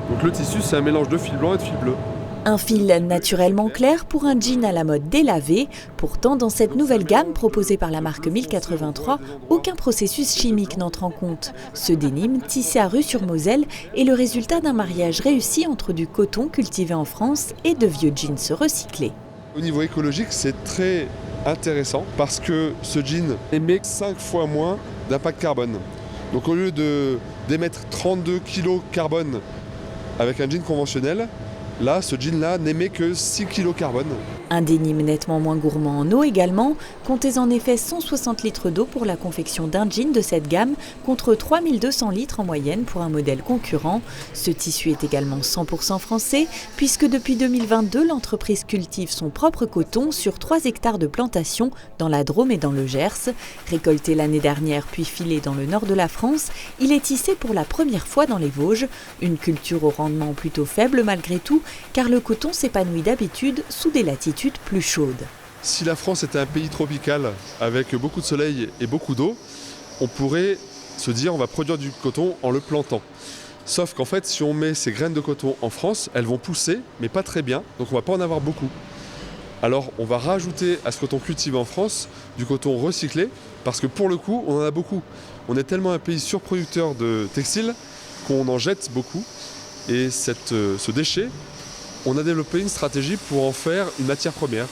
Donc le tissu, c'est un mélange de fil blanc et de fil bleu. Un fil naturellement clair pour un jean à la mode délavé. Pourtant, dans cette nouvelle gamme proposée par la marque 1083, aucun processus chimique n'entre en compte. Ce denim, tissé à Rue-sur-Moselle, est le résultat d'un mariage réussi entre du coton cultivé en France et de vieux jeans recyclés. Au niveau écologique, c'est très intéressant parce que ce jean émet 5 fois moins d'impact carbone. Donc au lieu d'émettre 32 kg carbone avec un jean conventionnel, là, ce jean-là n'émet que 6 kg carbone. Un denim nettement moins gourmand en eau également. Comptez en effet 160 litres d'eau pour la confection d'un jean de cette gamme, contre 3200 litres en moyenne pour un modèle concurrent. Ce tissu est également 100% français, puisque depuis 2022, l'entreprise cultive son propre coton sur 3 hectares de plantation dans la Drôme et dans le Gers. Récolté l'année dernière puis filé dans le nord de la France, il est tissé pour la première fois dans les Vosges. Une culture au rendement plutôt faible malgré tout, car le coton s'épanouit d'habitude sous des latitudes plus chaudes. Si la France était un pays tropical avec beaucoup de soleil et beaucoup d'eau, on pourrait se dire on va produire du coton en le plantant. Sauf qu'en fait, si on met ces graines de coton en France, elles vont pousser, mais pas très bien, donc on va pas en avoir beaucoup. Alors on va rajouter à ce coton cultivé en France du coton recyclé, parce que pour le coup, on en a beaucoup. On est tellement un pays surproducteur de textiles qu'on en jette beaucoup. Et ce déchet, on a développé une stratégie pour en faire une matière première.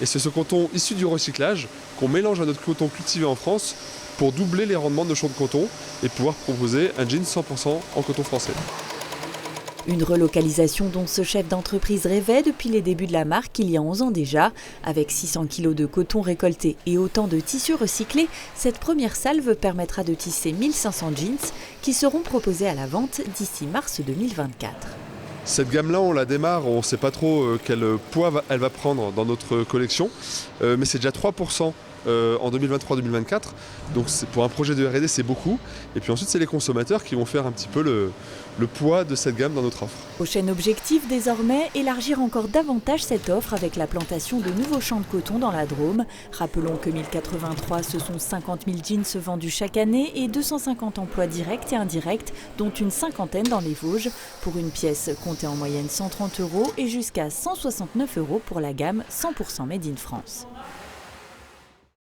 Et c'est ce coton issu du recyclage qu'on mélange à notre coton cultivé en France pour doubler les rendements de nos champs de coton et pouvoir proposer un jean 100% en coton français. Une relocalisation dont ce chef d'entreprise rêvait depuis les débuts de la marque il y a 11 ans déjà. Avec 600 kg de coton récolté et autant de tissus recyclés, cette première salve permettra de tisser 1500 jeans qui seront proposés à la vente d'ici mars 2024. Cette gamme-là, on la démarre, on ne sait pas trop quel poids elle va prendre dans notre collection, mais c'est déjà 3% en 2023-2024, donc pour un projet de R&D c'est beaucoup, et puis ensuite c'est les consommateurs qui vont faire un petit peu le poids de cette gamme dans notre offre. Prochain objectif désormais, élargir encore davantage cette offre avec la plantation de nouveaux champs de coton dans la Drôme. Rappelons que 1083, ce sont 50 000 jeans vendus chaque année et 250 emplois directs et indirects, dont une cinquantaine dans les Vosges. Pour une pièce comptée en moyenne 130 € et jusqu'à 169 € pour la gamme 100% Made in France.